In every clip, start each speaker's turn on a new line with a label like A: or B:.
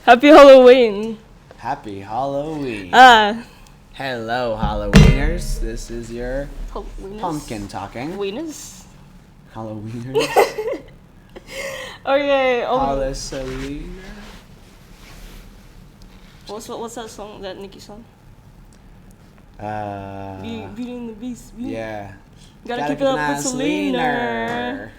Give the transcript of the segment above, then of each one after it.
A: Happy Halloween.
B: Happy Halloween.
A: Ah.
B: Hello, Halloweeners. This is your pumpkin talking.
A: Wieners.
B: Halloweeners.
A: Okay.
B: Halloween.
A: What's that song? That Nicki song? Beauty and the Beast.
B: Yeah.
A: Gotta keep it up with Selena.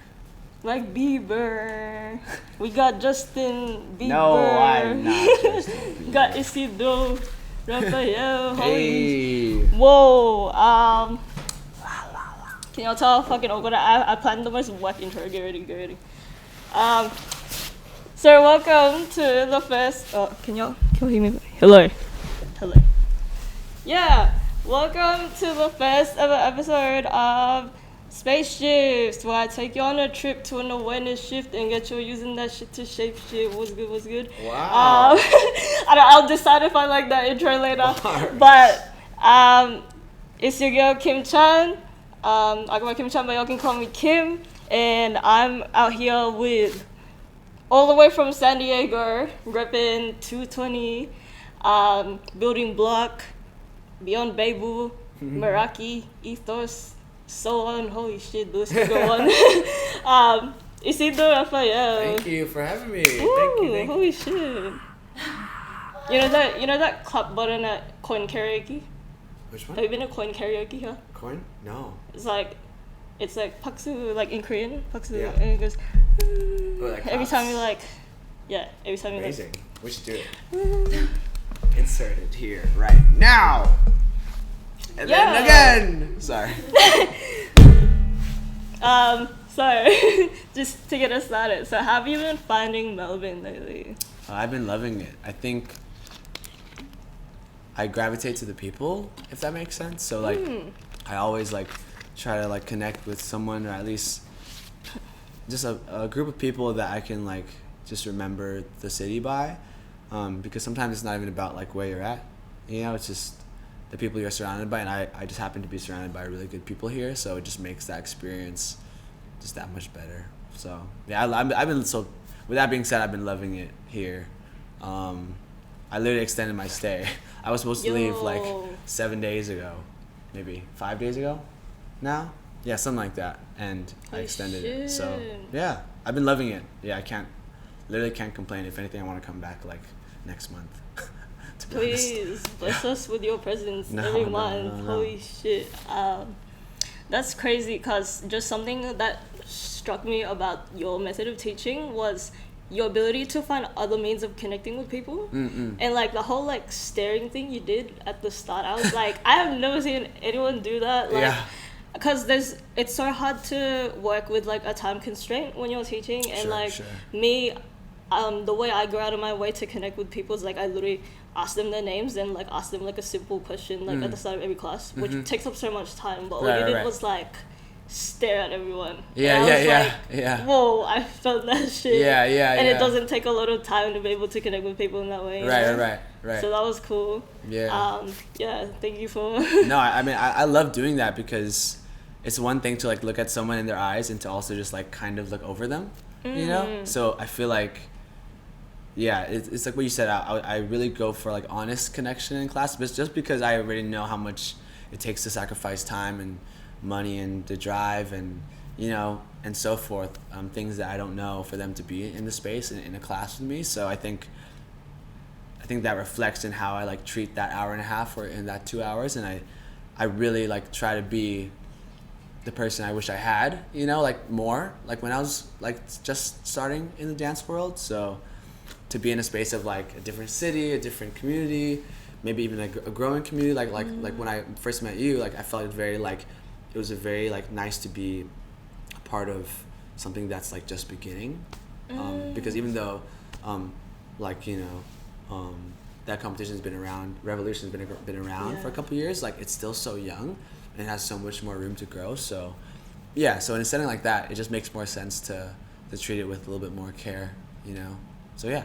A: Like Bieber. We got Justin Bieber.
B: No, I'm not Justin Bieber.
A: Got Isidro Rafael.
B: Hey.
A: Whoa. Can y'all tell how fucking awkward I planned the most whack intro. Get ready. So welcome to the first. Can you hear me? Hello. Yeah. Welcome to the first ever episode of Spaceshifte, where I take you on a trip to an awareness shift and get you using that shit to shape shit. What's good?
B: Wow.
A: I'll decide if I like that intro later. But it's your girl Kim Chan. I go by Kim Chan, but y'all can call me Kim. And I'm out here with all the way from San Diego, reppin 220, building block, BeyondBabel, Meraki, Ethos, so on. Holy shit, this could go on. Isidro Rafael.
B: Thank you for having me.
A: Ooh,
B: Thank you.
A: Holy shit. You know that clap button at Coin Karaoke?
B: Which one?
A: Have you been to Coin Karaoke here?
B: Coin? No.
A: It's like paksu, like in Korean, paksu,
B: Yeah.
A: and it goes.
B: Like
A: every time you like, yeah, every time you like.
B: Amazing. We should do it. Insert it here right now. And then again. Sorry.
A: So just to get us started. So have you been finding Melbourne lately?
B: I've been loving it. I think I gravitate to the people, if that makes sense. So like, I always like try to like connect with someone, or at least just a group of people that I can like just remember the city by. Because sometimes it's not even about like where you're at, you know, it's just the people you're surrounded by, and I just happen to be surrounded by really good people here, so it just makes that experience just that much better. So yeah, I've been, so with that being said, I've been loving it here. I literally extended my stay. I was supposed to leave like 7 days ago, maybe 5 days ago now, yeah, something like that, and I extended it. So yeah, I've been loving it. Yeah, literally can't complain. If anything, I want to come back like next month.
A: Please bless us with your presence every month.
B: No.
A: Holy shit. That's crazy, because just something that struck me about your method of teaching was your ability to find other means of connecting with people. And like the whole like staring thing you did at the start, I was like, I have never seen anyone do that. Like, because it's so hard to work with like a time constraint when you're teaching, and me, the way I go out of my way to connect with people is like I literally ask them their names and like ask them like a simple question like at the start of every class, which takes up so much time, but all you did was like stare at everyone.
B: Yeah.
A: Whoa, I felt that shit. And it doesn't take a lot of time to be able to connect with people in that way. Right. So that was cool. Thank you for
B: No, I mean I love doing that, because it's one thing to like look at someone in their eyes and to also just like kind of look over them, you know. So I feel like it's like what you said. I really go for like honest connection in class, but it's just because I already know how much it takes to sacrifice time and money and the drive and, you know, and so forth, things that I don't know, for them to be in the space and in a class with me. So I think that reflects in how I like treat that hour and a half or in that 2 hours, and I really like try to be the person I wish I had, you know, like more like when I was like just starting in the dance world. So to be in a space of like a different city, a different community, maybe even a growing community, like when I first met you, like I felt it was a very like nice to be a part of something that's like just beginning, because even though like, you know, that competition's been around, Revolution's been around for a couple years, like it's still so young and has so much more room to grow. So yeah, so in a setting like that, it just makes more sense to treat it with a little bit more care, you know. So yeah.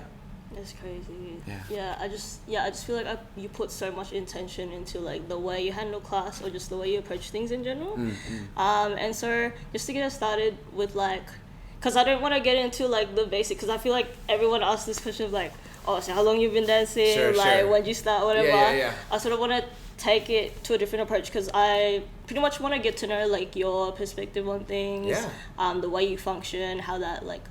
A: That's crazy. I just feel like you put so much intention into like the way you handle class, or just the way you approach things in general. And so just to get us started with like because I didn't want to get into like the basic, because I feel like everyone asks this question of like, oh, so how long you been dancing,
B: Sure.
A: when did you start, whatever.
B: Yeah.
A: I sort of want to take it to a different approach, because I pretty much want to get to know like your perspective on things, the way you function, how that like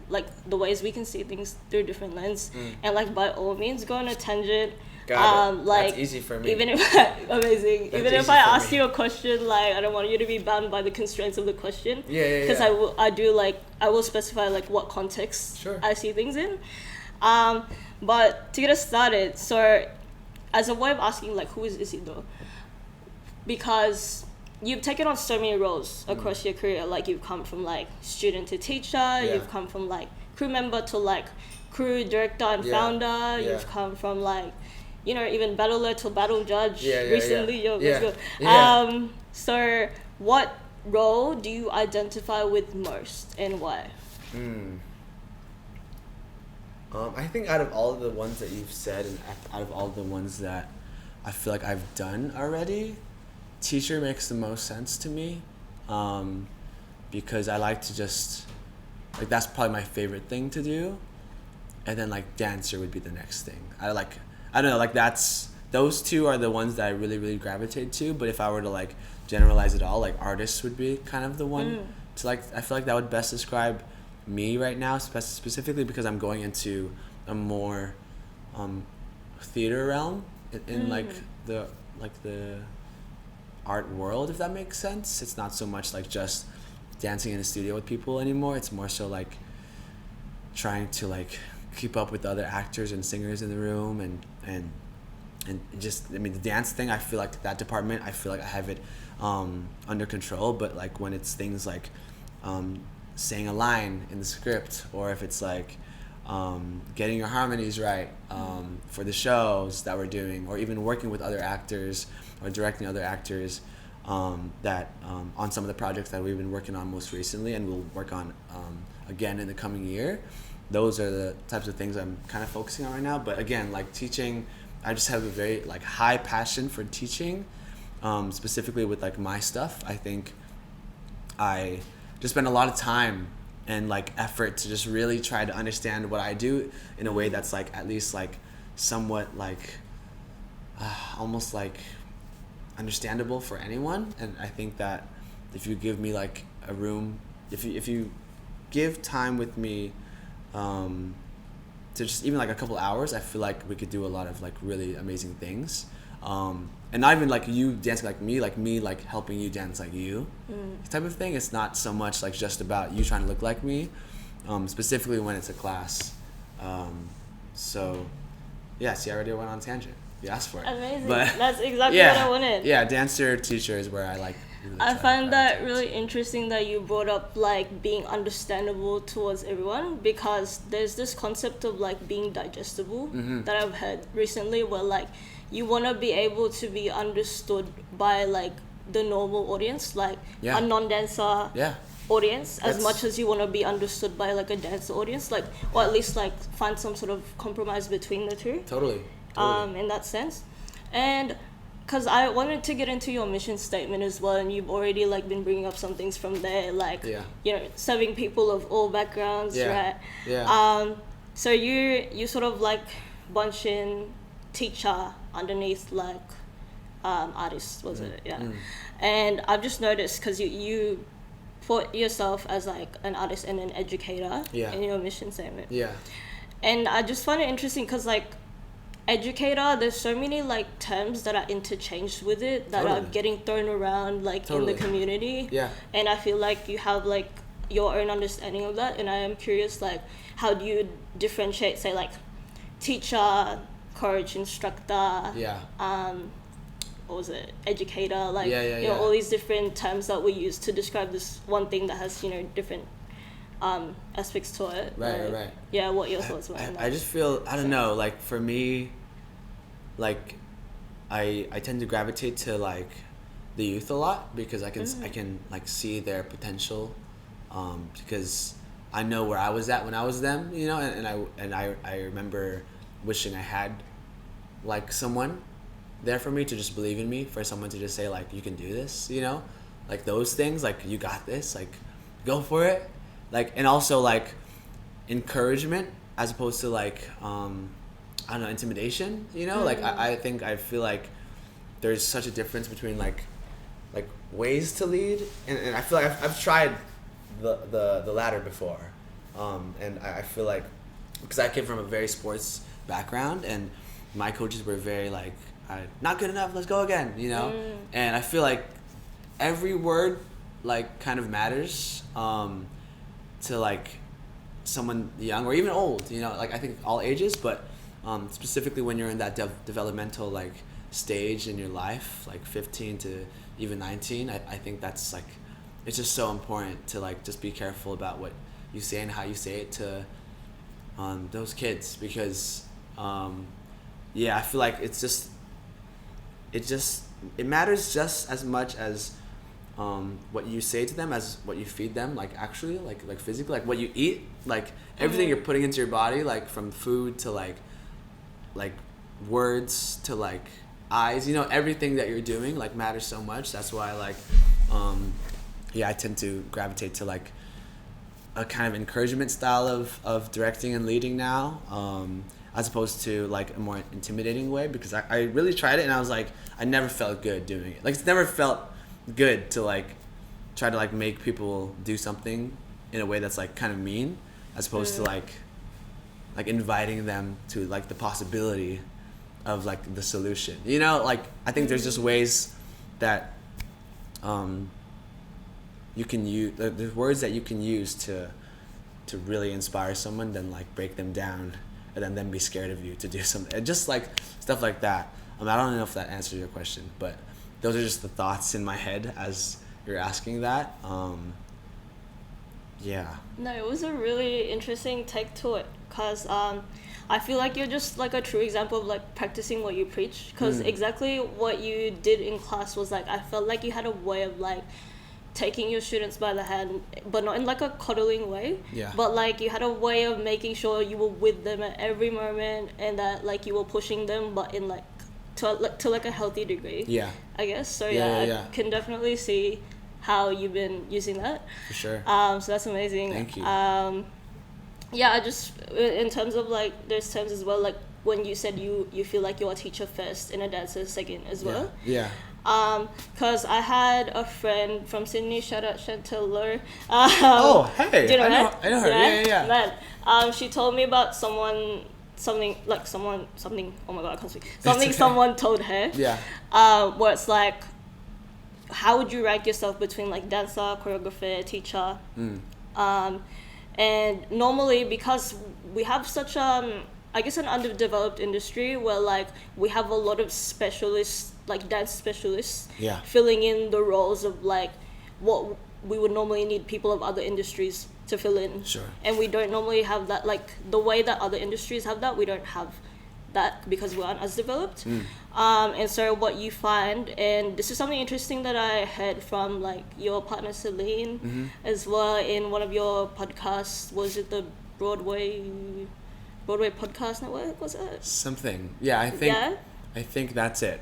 A: the ways we can see things through different lens, and like by all means go on a tangent. Like,
B: that's easy for me.
A: Even if amazing.
B: That's
A: even if
B: easy
A: I
B: for
A: ask
B: me.
A: you a question, like I don't want you to be bound by the constraints of the question.
B: Because
A: I will specify like what context I see things in. But to get us started, so as a way of asking like, who is Isidro? Because you've taken on so many roles across your career. Like you've come from like student to teacher, you've come from like crew member to like crew director and founder, you've come from like, you know, even battler to battle judge recently. So what role do you identify with most and why?
B: I think out of all of the ones that you've said and out of all the ones that I feel like I've done already, teacher makes the most sense to me, because I like to just, like, that's probably my favorite thing to do, and then like dancer would be the next thing. I don't know, like those two are the ones that I really, really gravitate to, but if I were to like generalize it all, like artists would be kind of the one to like, I feel like that would best describe me right now, specifically because I'm going into a more theater realm in like the art world, if that makes sense. It's not so much like just dancing in a studio with people anymore. It's more so like trying to like keep up with the other actors and singers in the room and just, I mean, the dance thing, I feel like that department, I feel like I have it under control, but like when it's things like saying a line in the script, or if it's like getting your harmonies right for the shows that we're doing, or even working with other actors or directing other actors that on some of the projects that we've been working on most recently and we'll work on again in the coming year. Those are the types of things I'm kind of focusing on right now. But again, like teaching, I just have a very like high passion for teaching, specifically with like my stuff. I think I just spend a lot of time and like effort to just really try to understand what I do in a way that's like at least like somewhat like almost like understandable for anyone. And I think that if you give me like a room, if you give time with me to just even like a couple hours, I feel like we could do a lot of like really amazing things. And not even like you dancing like me like helping you dance like you type of thing. It's not so much like just about you trying to look like me, specifically when it's a class. So yeah, see, I already went on tangent. You asked for it.
A: Amazing. But that's exactly what I wanted.
B: Yeah, dancer teacher is where I like really
A: I find that really interesting that you brought up like being understandable towards everyone, because there's this concept of like being digestible that I've heard recently, where like you want to be able to be understood by like the normal audience, like a non-dancer audience, as much as you want to be understood by like a dancer audience, like, or at least like find some sort of compromise between the two.
B: Totally.
A: In that sense. And because I wanted to get into your mission statement as well, and you've already like been bringing up some things from there, like you know, serving people of all backgrounds, right? So you sort of like bunch in teacher underneath like artist, was it? And I've just noticed, because you put yourself as like an artist and an educator in your mission statement, and I just find it interesting because like educator, there's so many like terms that are interchanged with it that are getting thrown around like in the community, and I feel like you have like your own understanding of that, and I am curious like how do you differentiate, say, like teacher, coach, instructor, what was it, educator, like you know, all these different terms that we use to describe this one thing that has, you know, different aspects to it.
B: Right.
A: Yeah, what your thoughts were on that?
B: I just feel, I don't know, like for me, like I tend to gravitate to like the youth a lot, because I can like see their potential, because I know where I was at when I was them, you know, and I remember wishing I had like someone there for me to just believe in me, for someone to just say like, you can do this, you know, like those things, like you got this, like go for it. like, and also like encouragement as opposed to like I don't know, intimidation, you know? Like I feel like there's such a difference between like ways to lead, and I feel like I've tried the latter before, and I feel like, because I came from a very sports background, and my coaches were very like, not good enough, let's go again, you know? And I feel like every word like kind of matters to like someone young or even old, you know, like I think all ages, but specifically when you're in that developmental like stage in your life, like 15 to even 19, I think that's like, it's just so important to like just be careful about what you say and how you say it to those kids, because I feel like it matters just as much as what you say to them as what you feed them, like actually like physically, like what you eat, like everything you're putting into your body, like from food to like words to like eyes, you know, everything that you're doing like matters so much. That's why like I tend to gravitate to like a kind of encouragement style of directing and leading now, as opposed to like a more intimidating way, because I really tried it and I was like, I never felt good doing it. Like it's never felt good to like try to like make people do something in a way that's like kind of mean, as opposed to like inviting them to like the possibility of like the solution, you know? Like I think there's just ways that you can use, there's words that you can use to really inspire someone, then like break them down and then them be scared of you to do something, just like stuff like that. I don't know if that answers your question, but those are just the thoughts in my head as you're asking that.
A: No, it was a really interesting take to it, because I feel like you're just like a true example of like practicing what you preach, because exactly what you did in class was like, I felt like you had a way of like taking your students by the hand, but not in like a coddling way, but like you had a way of making sure you were with them at every moment, and that like you were pushing them, but in like to like a healthy degree, I guess. So I can definitely see how you've been using that
B: for sure.
A: So that's amazing.
B: Thank you.
A: I just, in terms of like, there's times as well, like when you said you feel like you're a teacher first and a dancer second as well. Because I had a friend from Sydney, shout out Chantel.
B: Oh, hey,
A: do you know her?
B: I know her. Yeah.
A: She told me about something, oh my god, I can't speak. Something someone told her. Where it's like, how would you rank yourself between like dancer, choreographer, teacher? And normally, because we have such I guess an underdeveloped industry where like we have a lot of specialists, like dance specialists, filling in the roles of like what we would normally need people of other industries to fill in. And we don't normally have that, like the way that other industries have that, we don't have that because we aren't as developed. And so what you find, and this is something interesting that I heard from like your partner Celine as well in one of your podcasts, was it the Broadway Podcast Network, was it?
B: Something. I think that's it.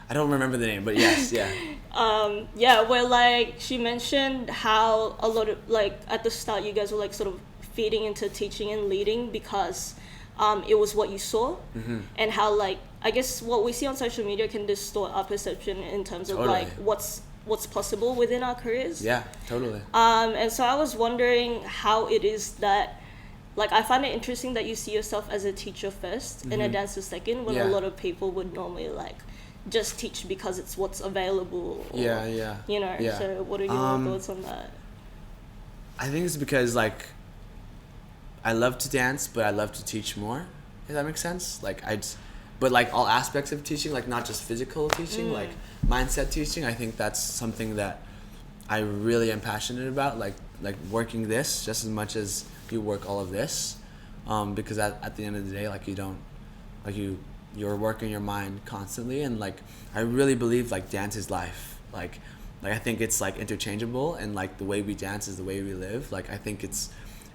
B: I don't remember the name, but yes, where like she mentioned how a lot of like at the start you guys were like sort of feeding into teaching and leading because it was what you saw, and how like I guess what we see on social media can distort our perception in terms of like what's possible within our careers. Totally.
A: And so I was wondering how it is that, like, I find it interesting that you see yourself as a teacher first and a dancer second, when a lot of people would normally like just teach because it's what's available. Or, you know. So what are your thoughts on that?
B: I think it's because like I love to dance, but I love to teach more. If that makes sense. But like all aspects of teaching, like not just physical teaching, like mindset teaching. I think that's something that I really am passionate about. Like working this just as much as you work all of this, because at the end of the day, like you don't, like you're working your mind constantly, and like I really believe like dance is life. Like I think it's like interchangeable, and like the way we dance is the way we live. Like I think it's,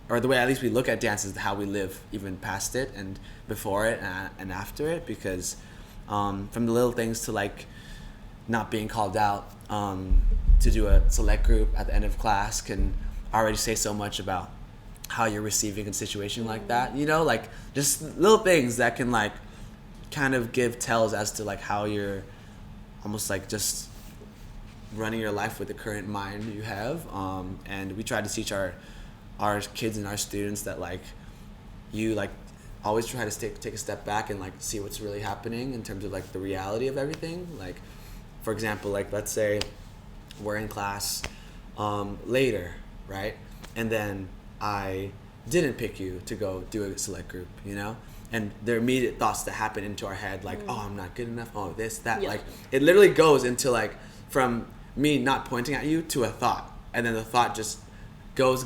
B: or the way at least we look at dance is how we live, even past it and before it and after it, because from the little things to like not being called out to do a select group at the end of class can already say so much about how you're receiving a situation like that, you know, like just little things that can like kind of give tells as to like how you're almost like just running your life with the current mind you have. And we try to teach our kids and our students that like you like always try to take a step back and like see what's really happening in terms of like the reality of everything. Like for example, like let's say we're in class later, right? And then I didn't pick you to go do a select group, you know? And their immediate thoughts that happen into our head, like, oh, I'm not good enough, oh, this, that. Like, it literally goes into, like, from me not pointing at you to a thought. And then the thought just goes,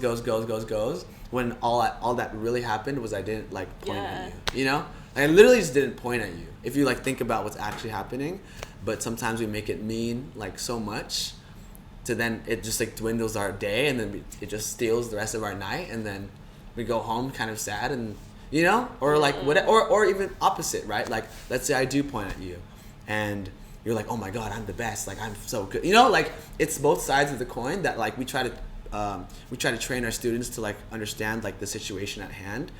B: when all that really happened was I didn't, like, point at you, you know? Like, I literally just didn't point at you. If you, like, think about what's actually happening. But sometimes we make it mean, like, so much to then it just like dwindles our day, and then it just steals the rest of our night, and then we go home kind of sad, and you know, or like what, or even opposite, right? Like let's say I do point at you and you're like, oh my god, I'm the best, like I'm so good, you know, like it's both sides of the coin that like we try to train our students to like understand like the situation at hand,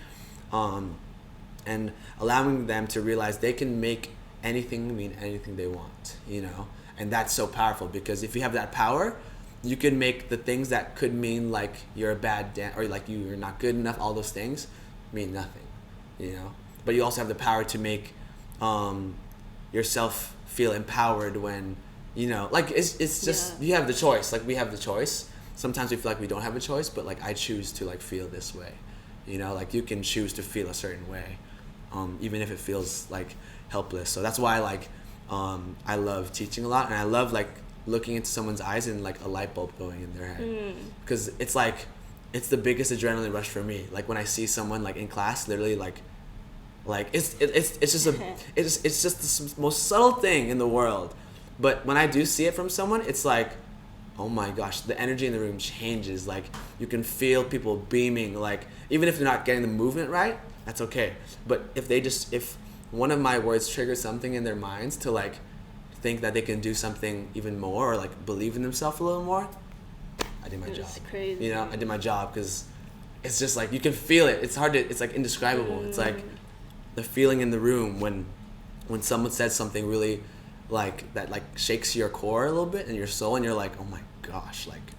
B: and allowing them to realize they can make anything mean anything they want, you know. And that's so powerful, because if you have that power, you can make the things that could mean like you're a bad or like you're not good enough, all those things mean nothing, you know. But you also have the power to make yourself feel empowered when, you know, like it's just you have the choice. Like we have the choice. Sometimes we feel like we don't have a choice, but like I choose to like feel this way, you know. Like you can choose to feel a certain way, even if it feels like helpless. So that's why like I love teaching a lot, and I love like looking into someone's eyes and like a light bulb going in their head, because it's like it's the biggest adrenaline rush for me. Like when I see someone like in class, literally like it's just it's just the most subtle thing in the world, but when I do see it from someone, it's like, oh my gosh, the energy in the room changes. Like you can feel people beaming. Like even if they're not getting the movement right, that's okay. But if one of my words triggers something in their minds to like think that they can do something even more, or like believe in themselves a little more, I did my job.
A: Crazy.
B: You know, I did my job, because it's just like you can feel it. It's hard to. It's like indescribable. It's like the feeling in the room when someone says something really like that, like shakes your core a little bit and your soul, and you're like, oh my gosh, like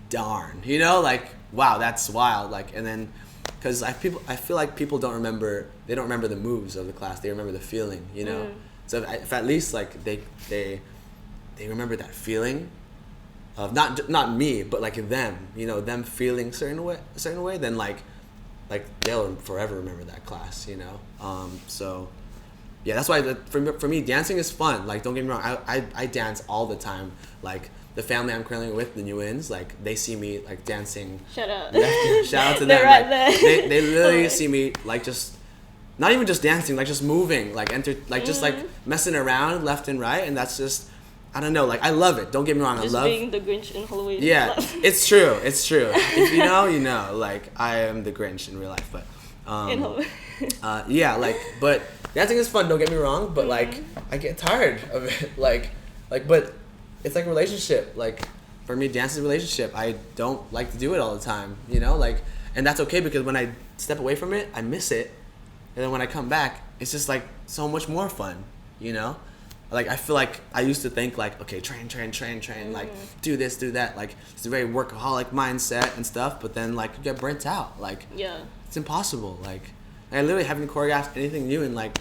B: darn, you know, like wow, that's wild. Like, and then because I feel like people don't remember the moves of the class, they remember the feeling, you know. So if at least like they remember that feeling of not me, but like them, you know, them feeling a certain way, then like they'll forever remember that class, you know. So yeah, that's why for me dancing is fun. Like don't get me wrong, I dance all the time. Like the family I'm currently with, the New Ins, like they see me like dancing.
A: Shout out.
B: Shout out to them.
A: They're right
B: like,
A: there.
B: They literally see me like just not even just dancing, like just moving, like just like messing around left and right, and that's just, I don't know, like I love it. Don't get me wrong,
A: just
B: I love
A: being the Grinch in Halloween.
B: Yeah, it's true. If you know, you know. Like I am the Grinch in real life, but
A: in Halloween.
B: yeah, like but dancing is fun. Don't get me wrong, but like I get tired of it. Like but it's like a relationship. Like for me, dance is a relationship. I don't like to do it all the time, you know. Like, and that's okay, because when I step away from it, I miss it. And then when I come back, it's just like so much more fun, you know? Like I feel like I used to think like, okay, train, like do this, do that. Like it's a very workaholic mindset and stuff, but then like you get burnt out. Like it's impossible. Like I literally haven't choreographed anything new in like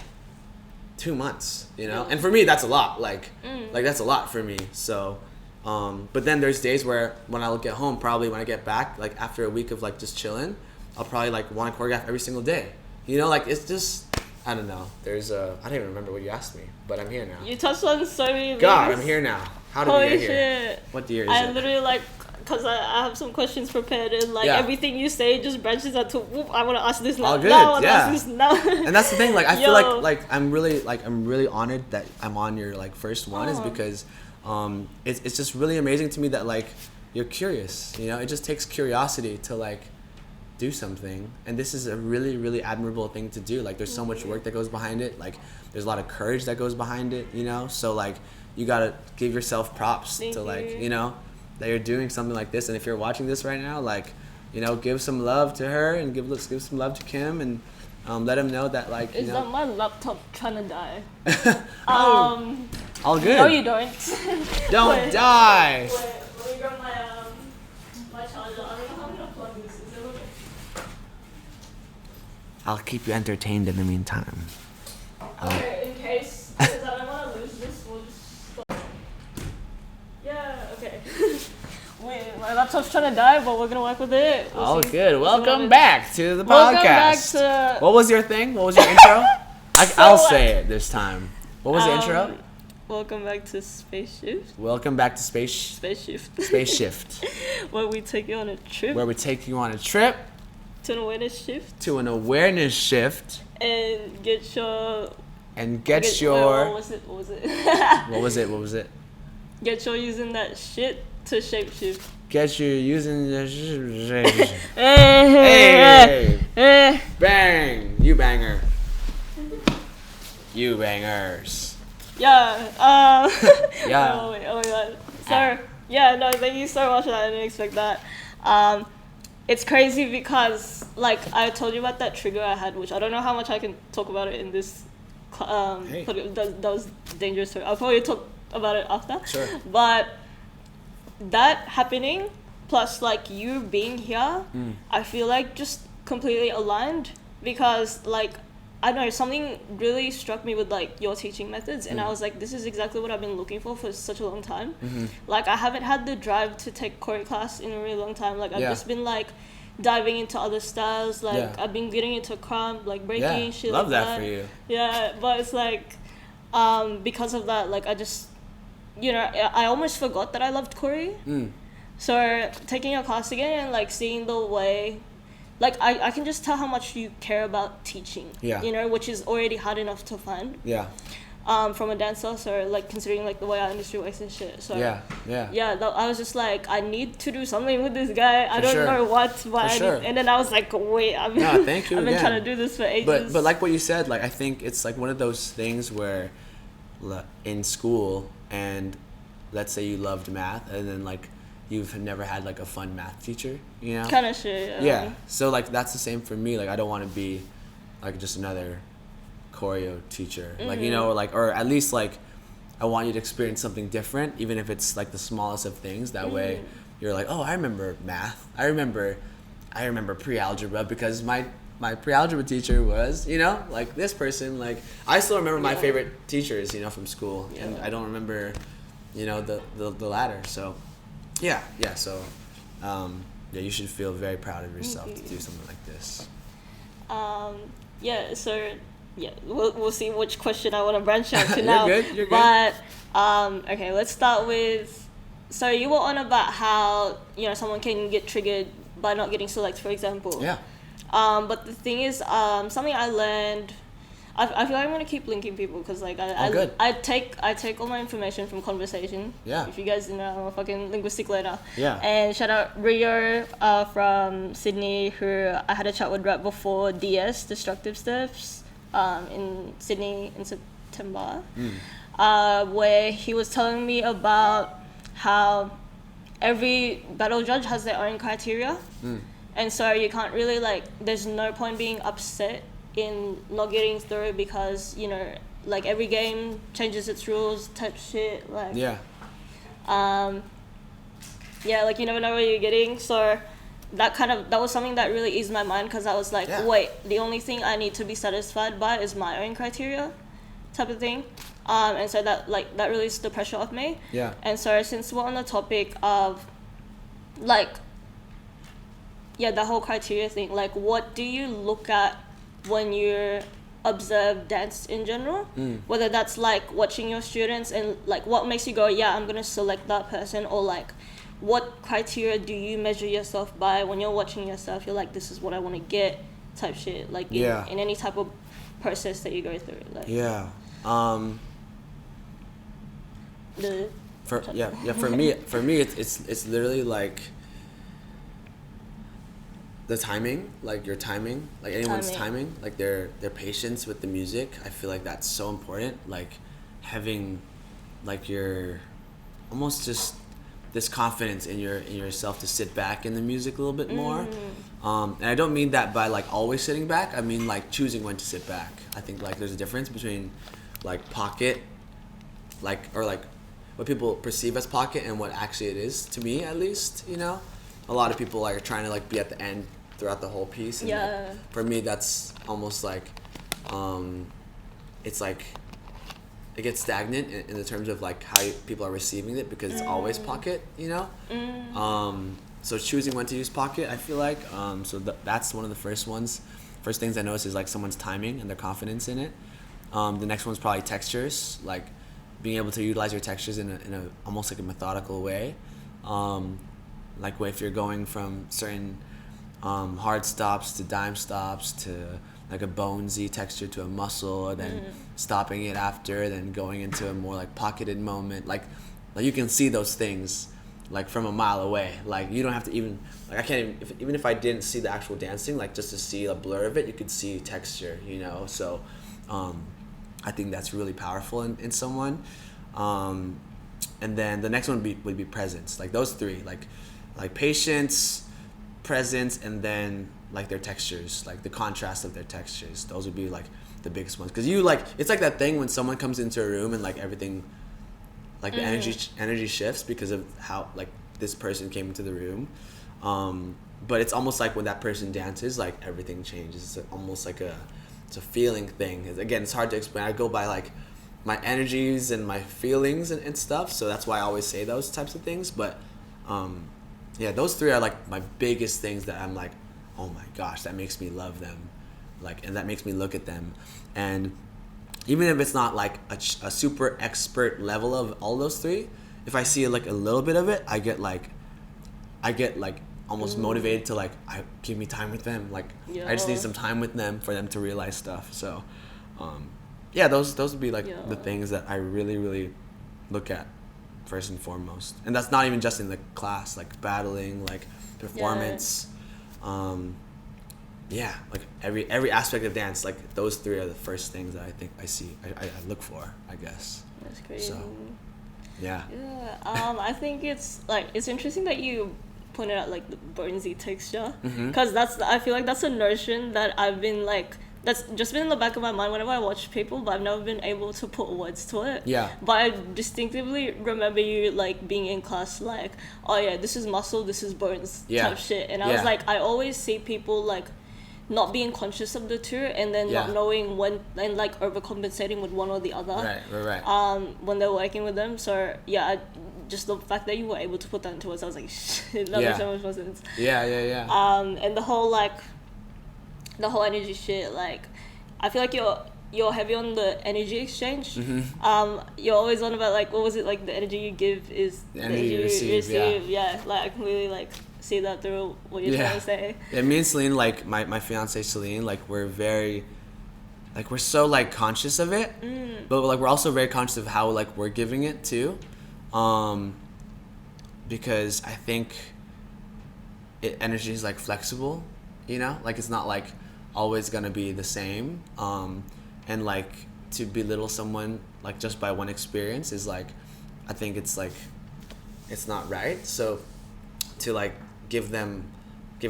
B: 2 months, you know? And for me, that's a lot. Like that's a lot for me. So, but then there's days where when I get home, probably when I get back, like after a week of like just chilling, I'll probably like want to choreograph every single day. You know, like it's just, I don't know. I don't even remember what you asked me, but I'm here now.
A: You touched on so many things.
B: God, I'm here now. How did we get here?
A: Shit.
B: What year is it?
A: I literally like, because I have some questions prepared, and like everything you say just branches out to, whoop, I want to ask this now.
B: All good,
A: I want to ask this now.
B: And that's the thing, like I feel like I'm really honored that I'm on your like first one, is because it's just really amazing to me that like you're curious, you know. It just takes curiosity to like do something, and this is a really, really admirable thing to do. Like there's so much work that goes behind it, like there's a lot of courage that goes behind it, you know. So like you gotta give yourself props to like, you know, that you're doing something like this, and if you're watching this right now, like, you know, give some love to her and give some love to Kim, and let him know that, like,
A: Is that my laptop trying to die?
B: All good.
A: No, you don't.
B: Don't die.
A: Wait, let me grab my charger. I don't know how I'm gonna plug this. Is it okay?
B: I'll keep you entertained in the meantime.
A: Okay, in case, because I don't want to lose this, we'll just stop. Yeah, okay. Wait, my laptop's trying to die, but we're gonna work with it.
B: All good. Welcome back to the podcast.
A: Welcome back to...
B: What was your thing? What was your intro? I'll say it this time. What was the intro?
A: Welcome back to Spaceshifte.
B: Welcome back to
A: Spaceshifte.
B: Spaceshifte.
A: Where we take you on a trip.
B: Where we take you on a trip.
A: To an awareness shift.
B: To an awareness shift.
A: And get your...
B: What
A: was it?
B: What was it?
A: Get your using that shit to shapeshift.
B: Get you using the hey. Bang. You banger. You bangers.
A: Yeah.
B: Yeah.
A: Oh my god. So, yeah, no, thank you so much. I didn't expect that. It's crazy because, like, I told you about that trigger I had, which I don't know how much I can talk about it in this. That was dangerous. I'll probably talk about it after.
B: Sure.
A: But that happening, plus like you being here, I feel like just completely aligned because, like, I don't know, something really struck me with like your teaching methods, and I was like, this is exactly what I've been looking for such a long time. Like, I haven't had the drive to take choreo class in a really long time. Like, I've just been like diving into other styles. Like, I've been getting into cramp, like breaking shit.
B: Love
A: like
B: that for you.
A: Yeah, but it's like because of that, like, I just, you know, I almost forgot that I loved choreo. So taking a class again and like seeing the way, like, I can just tell how much you care about teaching, you know, which is already hard enough to find from a dancer. So like, considering like the way our industry works and shit. So I was just like, I need to do something with this guy. I don't know what, but and then I was like, wait, I've been trying to do this for ages.
B: But like what you said, like, I think it's like one of those things where in school, and let's say you loved math, and then like you've never had like a fun math teacher, you know?
A: Kind of shit.
B: Yeah. So like that's the same for me. Like, I don't want to be like just another choreo teacher. Like, you know, or at least like I want you to experience something different, even if it's like the smallest of things. That way you're like, oh, I remember math. I remember pre-algebra because my pre-algebra teacher was, you know, like this person. Like, I still remember my favorite teachers, you know, from school, and I don't remember, you know, the latter. So so you should feel very proud of yourself to do something like this.
A: We'll see which question I want to branch out to now.
B: You're good.
A: But okay, let's start with, so you were on about how, you know, someone can get triggered by not getting select, for example. But the thing is, something I learned, I feel like I'm gonna keep linking people because like I take all my information from conversation. If you guys know, I'm a fucking linguistic learner. And shout out Rio from Sydney, who I had a chat with right before DS Destructive Steps in Sydney in September, where he was telling me about how every battle judge has their own criteria, and so you can't really like. There's no point being upset in not getting through because, you know, like every game changes its rules type shit, like like you never know what you're getting. So that was something that really eased my mind because I was like, wait, the only thing I need to be satisfied by is my own criteria type of thing. And so that released the pressure off me. And so since we're on the topic of like the whole criteria thing, like what do you look at when you observe dance in general, whether that's like watching your students and like what makes you go, I'm gonna select that person, or like what criteria do you measure yourself by when you're watching yourself? You're like, this is what I want to get type shit, like in any type of process that you go through, like
B: for me it's literally like the timing, like your timing, like anyone's timing, like their patience with the music. I feel like that's so important. Like having like your almost just this confidence in yourself to sit back in the music a little bit more. And I don't mean that by like always sitting back. I mean like choosing when to sit back. I think like there's a difference between like pocket, like, or like what people perceive as pocket and what actually it is, to me at least, you know. A lot of people like are trying to like be at the end throughout the whole piece, and like, for me that's almost like it's like it gets stagnant in the terms of like how people are receiving it, because it's always pocket, you know. So choosing when to use pocket, I feel like so that's one of the first things I notice is like someone's timing and their confidence in it. The next one's probably textures, like being able to utilize your textures in a almost like a methodical way. Like if you're going from certain hard stops to dime stops to like a bonesy texture to a muscle, and then stopping it after, then going into a more like pocketed moment, like you can see those things like from a mile away. Like you don't have to even, like I can't even if I didn't see the actual dancing, like just to see a blur of it, you could see texture, you know. So I think that's really powerful in someone. And then the next one would be presence. Like those three, like patience, presence, and then like their textures, like the contrast of their textures. Those would be like the biggest ones, because you like, it's like that thing when someone comes into a room and like everything, like the energy shifts because of how like this person came into the room. But it's almost like when that person dances, like everything changes. It's almost like it's a feeling thing. Again, it's hard to explain. I go by like my energies and my feelings and stuff, so that's why I always say those types of things. But yeah, those three are like my biggest things that I'm like, oh my gosh, that makes me love them, like, and that makes me look at them. And even if it's not like a super expert level of all those three, if I see like a little bit of it, I get like almost motivated to like, give me time with them. Like I just need some time with them for them to realize stuff. So yeah, those would be like the things that I really, really look at first and foremost. And that's not even just in the class, like battling, like performance. Yeah, like every aspect of dance, like those three are the first things that I think I see, I look for, I guess.
A: That's great.
B: So yeah.
A: I think it's interesting that you pointed out like the Burnsy texture, because I feel like that's a notion that I've been like, that's just been in the back of my mind whenever I watch people, but I've never been able to put words to it. Yeah. But I distinctively remember you like being in class like, oh yeah, this is muscle, this is bones, type shit. And I was like, I always see people like not being conscious of the two, and then not knowing when, and like overcompensating with one or the other. Right. When they're working with them. So yeah, just the fact that you were able to put that into words, I was like, shit, that makes so much more sense. Yeah. And the whole energy shit, like I feel like you're heavy on the energy exchange. You're always on about like, what was it, like the energy you give is the energy you receive. Yeah, like I can really like see that through what you're trying to say. Yeah, me and Celine, like my fiance Celine, like we're so like conscious of it, but like we're also very conscious of how like we're giving it too, because I think energy is like flexible, you know, like it's not like always gonna be the same, and like to belittle someone like just by one experience is like, I think it's like, it's not right. So to like give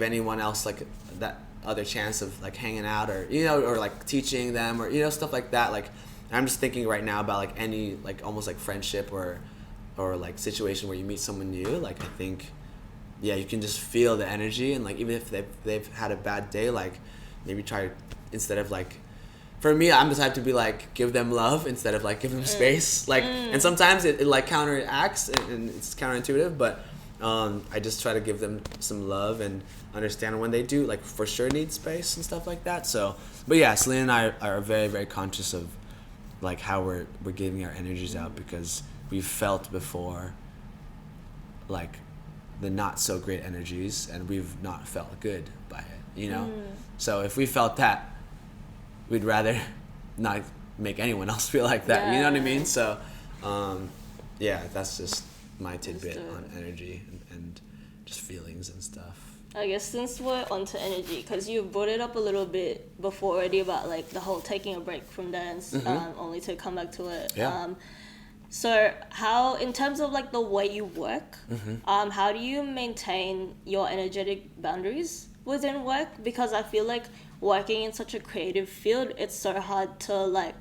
A: anyone else like that other chance of like hanging out, or you know, or like teaching them, or you know, stuff like that. Like I'm just thinking right now about like any like almost like friendship or like situation where you meet someone new. Like I think you can just feel the energy, and like even if they've had a bad day, like maybe try, instead of like, for me, I'm the type to be like, give them love instead of like give them space. Like, and sometimes it like counteracts and it's counterintuitive, but I just try to give them some love and understand when they do like for sure need space and stuff like that. So, but yeah, Celine and I are very, very conscious of like how we're giving our energies out, because we've felt before like the not so great energies, and we've not felt good by it, you know. So if we felt that, we'd rather not make anyone else feel like that. You know what I mean? So that's just my tidbit on energy and just feelings and stuff. I guess since we're onto energy, because you brought it up a little bit before already about like the whole taking a break from dance, only to come back to it. So how, in terms of like the way you work, how do you maintain your energetic boundaries within work? Because I feel like working in such a creative field, it's so hard to like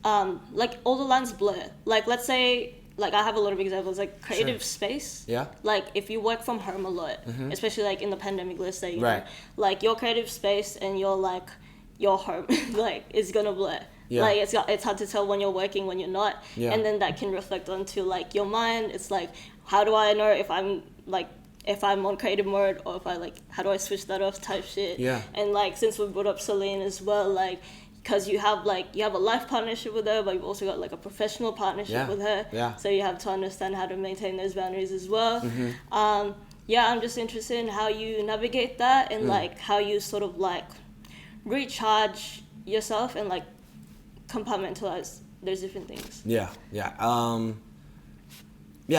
A: all the lines blur. Like let's say, like I have a lot of examples, like creative space.
B: Yeah.
A: Like if you work from home a lot, especially like in the pandemic, let's say, you
B: Right.
A: know, like your creative space and your home, like it's gonna blur.
B: Yeah.
A: Like it's hard to tell when you're working, when you're not.
B: Yeah.
A: And then that can reflect onto like your mind. It's like, how do I know if I'm on creative mode, or if how do I switch that off type shit.
B: Yeah.
A: And like since we brought up Celine as well, like because you have a life partnership with her, but you've also got like a professional partnership with her.
B: Yeah.
A: So you have to understand how to maintain those boundaries as well. I'm just interested in how you navigate that, and like how you sort of like recharge yourself and like compartmentalize those different things.
B: Yeah.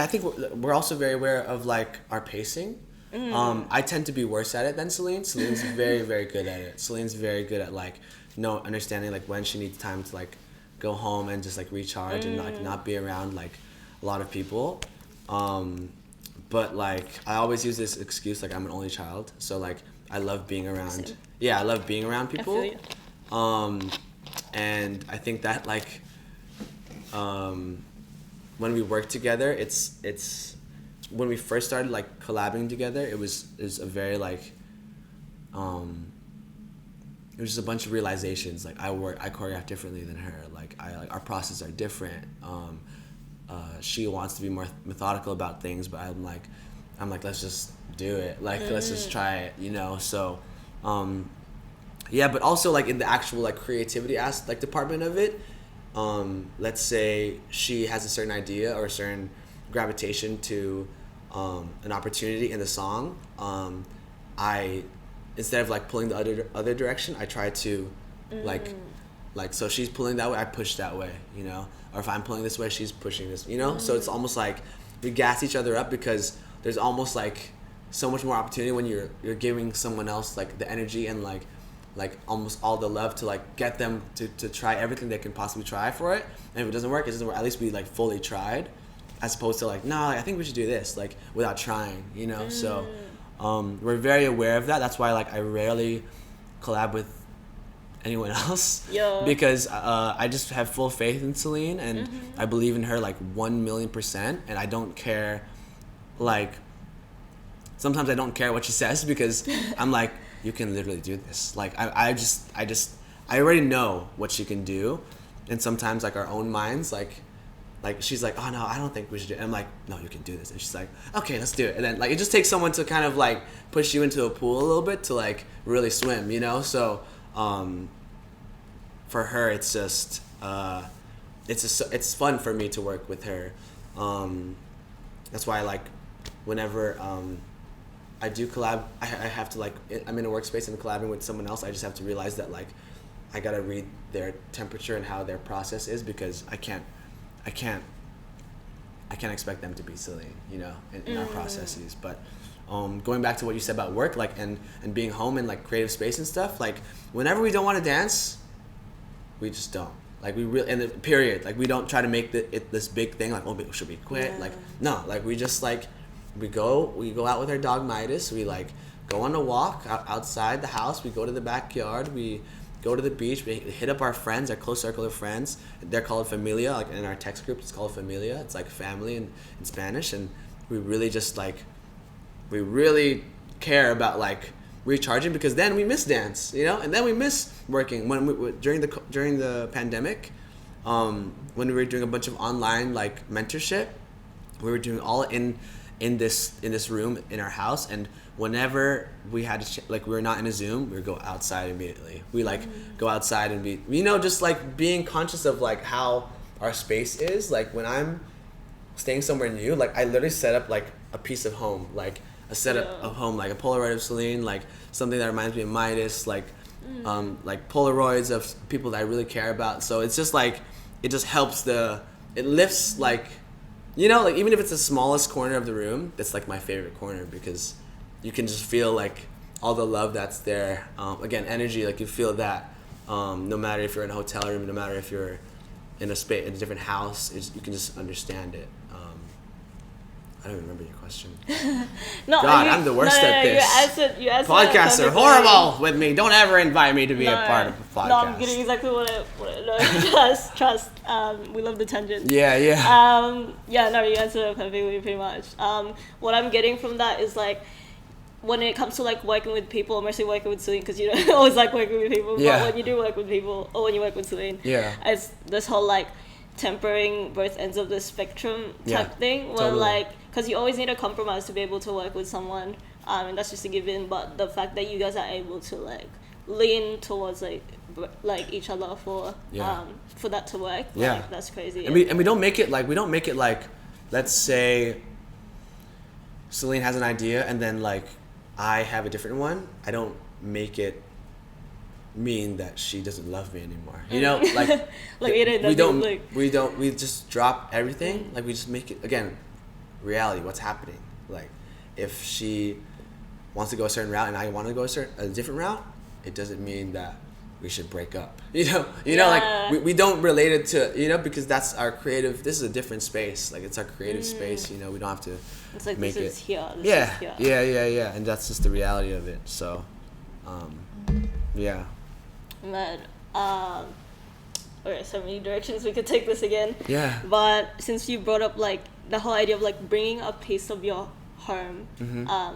B: I think we're also very aware of like our pacing. I tend to be worse at it than Celine. Celine's very, very good at it. Celine's very good at like understanding like when she needs time to like go home and just like recharge and like not be around like a lot of people. But like I always use this excuse, like I'm an only child, so like I love being around.
A: Same.
B: Yeah, I love being around people.
A: I feel you.
B: And I think that like when we work together, it's when we first started like collabing together, it was a very like it was just a bunch of realizations. Like I choreograph differently than her. Like our processes are different. She wants to be more methodical about things, but I'm like let's just do it. Like let's just try it, you know. So yeah, but also like in the actual like creativity department of it, let's say she has a certain idea or a certain gravitation to an opportunity in the song. I, instead of like pulling the other direction, I try to like so she's pulling that way, I push that way, you know. Or if I'm pulling this way, she's pushing this, you know. So it's almost like we gas each other up, because there's almost like so much more opportunity when you're giving someone else like the energy and like almost all the love to like get them to try everything they can possibly try for it. And if it doesn't work, it doesn't work. At least we like fully tried, as opposed to like, no, I think we should do this, like without trying, you know. So we're very aware of that. That's why like I rarely collab with anyone else.
A: Yeah.
B: Because I just have full faith in Celine, and I believe in her like 1,000,000%, and I don't care, like sometimes I don't care what she says, because I'm like, you can literally do this. Like I already know what she can do. And sometimes like our own minds, like she's like, oh no, I don't think we should do it. And I'm like, no, you can do this. And she's like, okay, let's do it. And then like it just takes someone to kind of like push you into a pool a little bit to like really swim, you know. So for her, it's just it's fun for me to work with her. That's why like whenever I do collab, I have to like, I'm in a workspace and collabing with someone else, I just have to realize that like I gotta read their temperature and how their process is, because I can't expect them to be silly, you know, in our processes. But going back to what you said about work, like and being home and like creative space and stuff, like whenever we don't want to dance, we just don't. Like we really, and the period, like we don't try to make it this big thing, like, oh, should we quit? Yeah. Like no, like we just like we go out with our dog Midas, we like go on a walk outside the house, we go to the backyard, we go to the beach, we hit up our friends, our close circle of friends. They're called familia, like in our text group it's called familia. It's like family in Spanish. And we really just like, we really care about like recharging, because then we miss dance, you know, and then we miss working. When during the pandemic, when we were doing a bunch of online like mentorship, we were doing all in this room in our house, and whenever we had like we were not in a Zoom, we would go outside immediately. We like go outside and be, you know, just like being conscious of like how our space is. Like when I'm staying somewhere new, like I literally set up like a piece of home, like a setup of home, like a Polaroid of Celine, like something that reminds me of Midas, like Polaroids of people that I really care about. So it's just like, it just helps it lifts like, you know, like even if it's the smallest corner of the room, that's like my favorite corner, because you can just feel like all the love that's there. Again, energy, like you feel that no matter if you're in a hotel room, no matter if you're in a space, in a different house, you can just understand it. I don't even remember your question.
A: No,
B: God, I'm the worst at this.
A: You answered
B: Podcasts are horrible with me. Don't ever invite me to be a part of a podcast.
A: No, I'm getting exactly what no, trust. We love the tangent.
B: Yeah.
A: No, you answered it perfectly, pretty much. What I'm getting from that is like, when it comes to like working with people, mostly working with Celine, because you don't always like working with people, but when you do work with people, or when you work with Celine, it's this whole like tempering both ends of the spectrum type thing, where like, because you always need a compromise to be able to work with someone, and that's just a given. But the fact that you guys are able to like lean towards like each other for that to work, like, that's crazy.
B: And we don't make it like, let's say Celine has an idea and then like I have a different one. I don't make it mean that she doesn't love me anymore. You know, like we just drop everything. Like we just make it, again, reality, what's happening. Like if she wants to go a certain route and I want to go a different route, it doesn't mean that we should break up. You know, like we don't relate it to, because that's our creative, this is a different space. Like it's our creative space, we don't have to
A: it's like
B: make
A: this is here.
B: Yeah. And that's just the reality of it. So, yeah.
A: Man, okay, so many directions we could take this again.
B: Yeah.
A: But since you brought up like the whole idea of like bringing a piece of your home,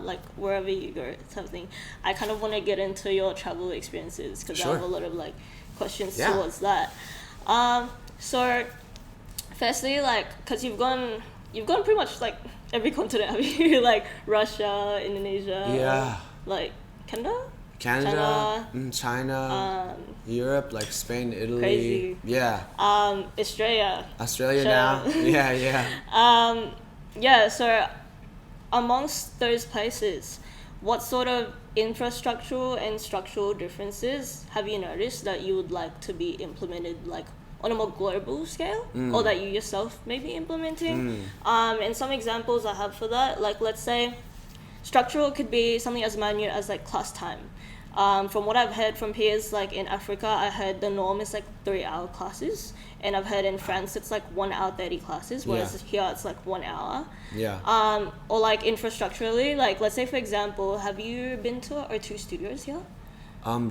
A: like wherever you go, something, I kind of want to get into your travel experiences, because I have a lot of like questions towards that. So firstly, like, because you've gone pretty much like every continent, have you? Like Russia, Indonesia, like Canada,
B: China, Europe, like Spain, Italy.
A: Crazy.
B: Yeah.
A: Australia
B: now. Yeah.
A: So amongst those places, what sort of infrastructural and structural differences have you noticed that you would like to be implemented, like on a more global scale, or that you yourself may be implementing? And some examples I have for that, like let's say structural could be something as minute as like class time. From what I've heard from peers, like in Africa, I heard the norm is like 3-hour classes, and I've heard in France it's like 1 hour 30 classes, whereas here it's like 1 hour. Or like infrastructurally, like let's say for example, have you been to O2 Studios here?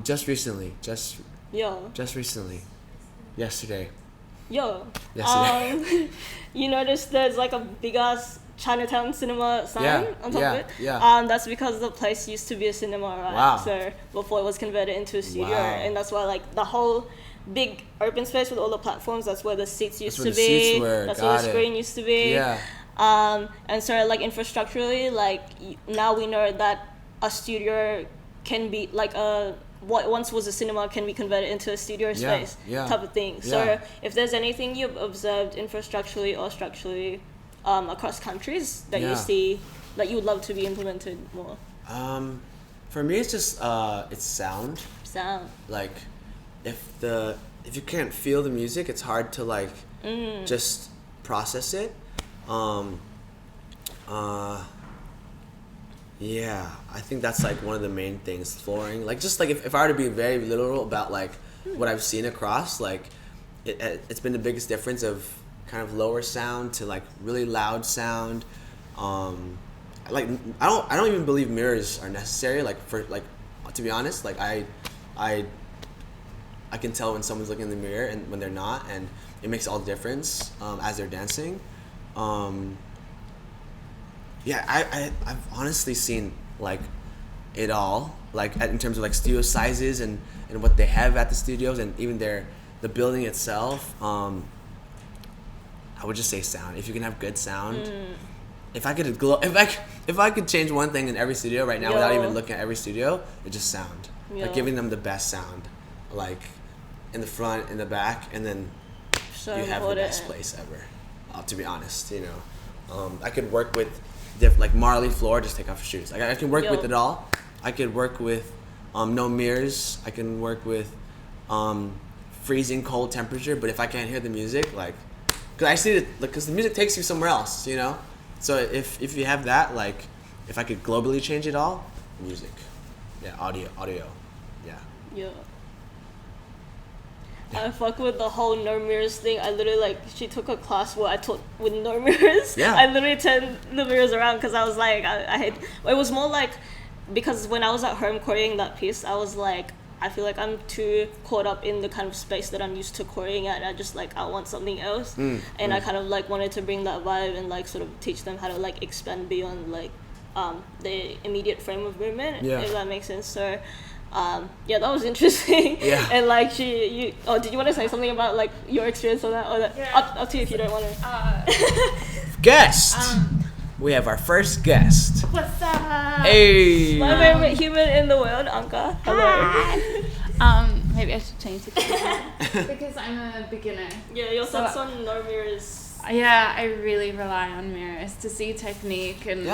B: Just recently. Just recently. Yesterday.
A: You notice there's like a big ass Chinatown cinema sign on top of it. That's because the place used to be a cinema, right?
B: Wow.
A: So before it was converted into a studio, and that's why like the whole big open space with all the platforms, that's where the seats used to be. That's where the screen used to be. And so like infrastructurally, like now we know that a studio can be like what once was a cinema can be converted into a studio space type of thing. So if there's anything you've observed infrastructurally or structurally across countries that you see that you would love to be implemented more?
B: For me, it's just it's sound. Like if you can't feel the music, it's hard to like just process it. I think that's like one of the main things. Flooring, like just like if I were to be very literal about like what I've seen across, like it's been the biggest difference of kind of lower sound to like really loud sound. Like I don't even believe mirrors are necessary. Like for like, to be honest, like I can tell when someone's looking in the mirror and when they're not, and it makes all the difference as they're dancing. I've honestly seen like it all, like in terms of like studio sizes and what they have at the studios, and even the building itself. I would just say sound. If you can have good sound, if I could change one thing in every studio right now without even looking at every studio, it's just sound. Like giving them the best sound, like in the front, in the back, and then you have the best place ever. To be honest, I could work with like Marley floor, just take off your shoes. Like I can work with it all. I could work with no mirrors. I can work with freezing cold temperature. But if I can't hear the music, like, because the music takes you somewhere else, So if you have that, like, if I could globally change it all, music, audio,
A: I fuck with the whole no mirrors thing. I literally, like, she took a class where I taught with no mirrors.
B: Yeah.
A: I literally turned the mirrors around because I was like, I hate, it was more like, because when I was at home choreoing that piece, I was like, I feel like I'm too caught up in the kind of space that I'm used to choreoing at. I just like, I want something else. I kind of like wanted to bring that vibe and like sort of teach them how to like expand beyond like the immediate frame of movement, if that makes sense. So yeah, that was interesting.
B: Yeah.
A: And like did you want to say something about like your experience on that, or that? Up to you if you don't want to.
B: Guest. We have our first guest.
C: What's up?
B: Hey.
A: My favorite human in the world, Anca. Hello.
C: Maybe I should change the camera because I'm a beginner.
A: Yeah, your thoughts on no mirrors.
C: Yeah, I really rely on mirrors to see technique and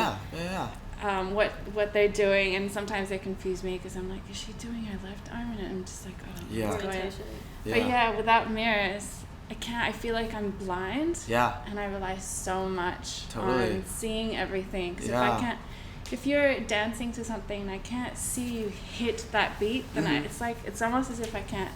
C: what they're doing, and sometimes they confuse me because I'm like, is she doing her left arm? And I'm just like, oh,
B: Yeah.
C: But yeah, without mirrors, I can't. I feel like I'm blind.
B: Yeah.
C: And I rely so much
B: Totally.
C: on seeing everything. Because
B: Yeah.
C: if I can't, if you're dancing to something and I can't see you hit that beat, then it's almost as if I can't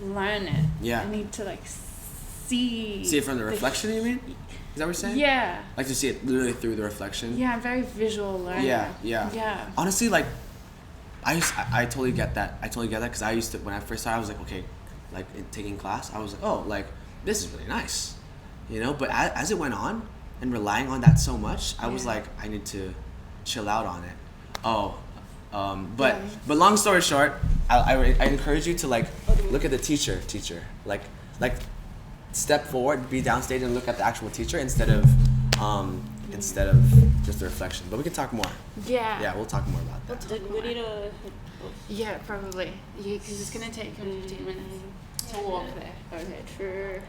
C: learn it.
B: Yeah.
C: I need to like see.
B: See it from the reflection, you mean? Is that what you're saying?
C: Yeah.
B: Like to see it literally through the reflection?
C: Yeah, I'm very visual learner.
B: Yeah. Honestly, like, I totally get that. Because I used to, when I first started, I was like, okay, like taking class, I was like, oh, like this is really nice, you know. But as it went on and relying on that so much, I was like, I need to chill out on it. But long story short, I encourage you to like look at the teacher, like step forward, be downstage, and look at the actual teacher instead of just the reflection. But we can talk more. Yeah, we'll talk more about that.
A: We need a.
C: Yeah, probably. Because it's gonna take him 15 minutes to walk there.
A: Okay, true.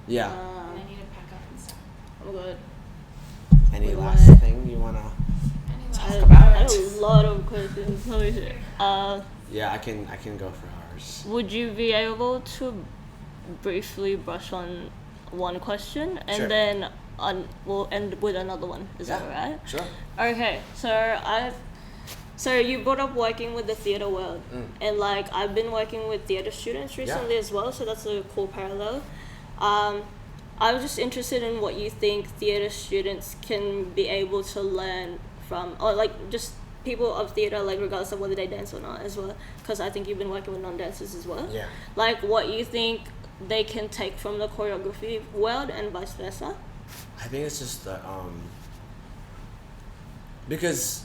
B: Yeah.
C: And I need to pack up and stuff.
A: I'm good.
B: Any last thing you wanna talk about?
A: I had a lot of questions. Let me see.
B: Yeah, I can go for hours.
A: Would you be able to briefly brush on one question and
B: Sure.
A: then we'll end with another one? Is that alright?
B: Sure.
A: Okay, so you brought up working with the theatre world, and like I've been working with theatre students recently as well, so that's a cool parallel. I was just interested in what you think theatre students can be able to learn from, or like just people of theatre, like regardless of whether they dance or not as well, because I think you've been working with non-dancers as well.
B: Yeah.
A: Like what you think they can take from the choreography world and vice versa.
B: I think it's just that because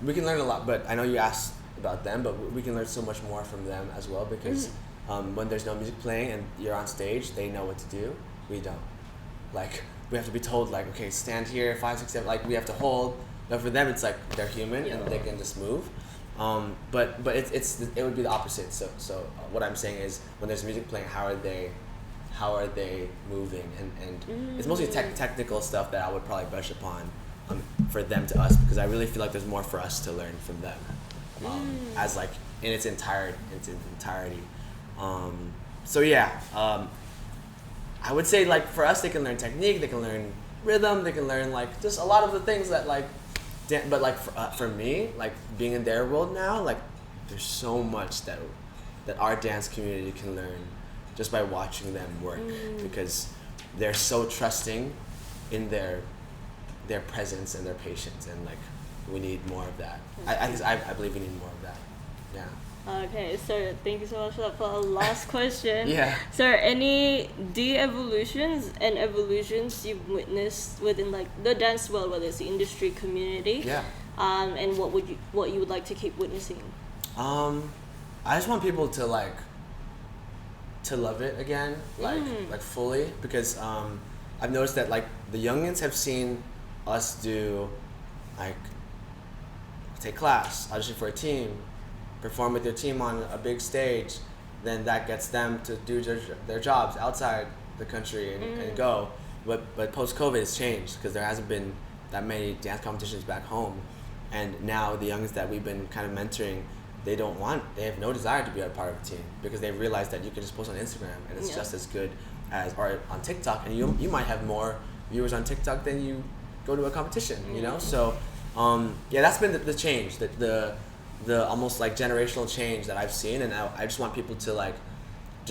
B: we can learn a lot, but I know you asked about them, but we can learn so much more from them as well, because when there's no music playing and you're on stage, they know what to do. We don't. Like, we have to be told, like, okay, stand here, 5, 6, 7, like, we have to hold. But for them, it's like they're human and they can just move. But it would be the opposite. So what I'm saying is, when there's music playing, how are they moving? And it's mostly technical stuff that I would probably brush upon for them to us, because I really feel like there's more for us to learn from them, as like in its entirety. So yeah, I would say like for us, they can learn technique, they can learn rhythm, they can learn like just a lot of the things that like, but like for me, like being in their world now, like there's so much that our dance community can learn just by watching them work, because they're so trusting in their presence and their patience, and like we need more of that. I believe we need more of that. Yeah.
A: Okay, so thank you so much for that. For our last question.
B: Yeah.
A: So any de-evolutions and evolutions you've witnessed within like the dance world, whether it's the industry community, and what you would like to keep witnessing?
B: I just want people to like to love it again, like fully, because I've noticed that like the youngins have seen us do like take class, audition for a team, perform with their team on a big stage, then that gets them to do their jobs outside the country and go. But post-COVID it's changed, because there hasn't been that many dance competitions back home, and now the youngins that we've been kind of mentoring, they have no desire to be a part of a team, because they realize that you can just post on Instagram and it's just as good as, or on TikTok, and you might have more viewers on TikTok than you go to a competition, you know? So yeah, that's been the change, the almost like generational change that I've seen, and I just want people to like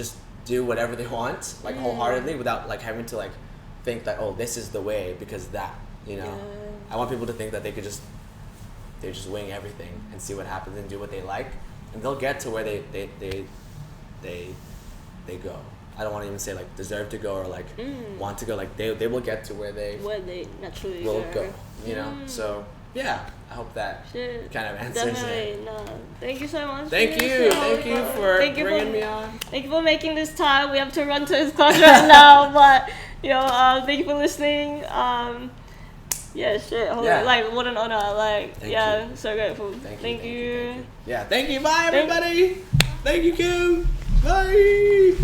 B: just do whatever they want, like wholeheartedly, without like having to like think that, oh, this is the way because that, you know. I want people to think that they just wing everything and see what happens and do what they like, and they'll get to where they go. I don't want to even say like deserve to go or like want to go. Like they will get to where they
A: naturally
B: will go. You know. So yeah, I hope that kind of answers it.
A: No. Thank you so much.
B: Thank you for bringing me on.
A: Thank you for making this time. We have to run to his class right now, but thank you for listening. Like what an honor. Like thank you. So grateful. Thank you.
B: Yeah, thank you. Bye everybody. Thank you, Kim. Bye.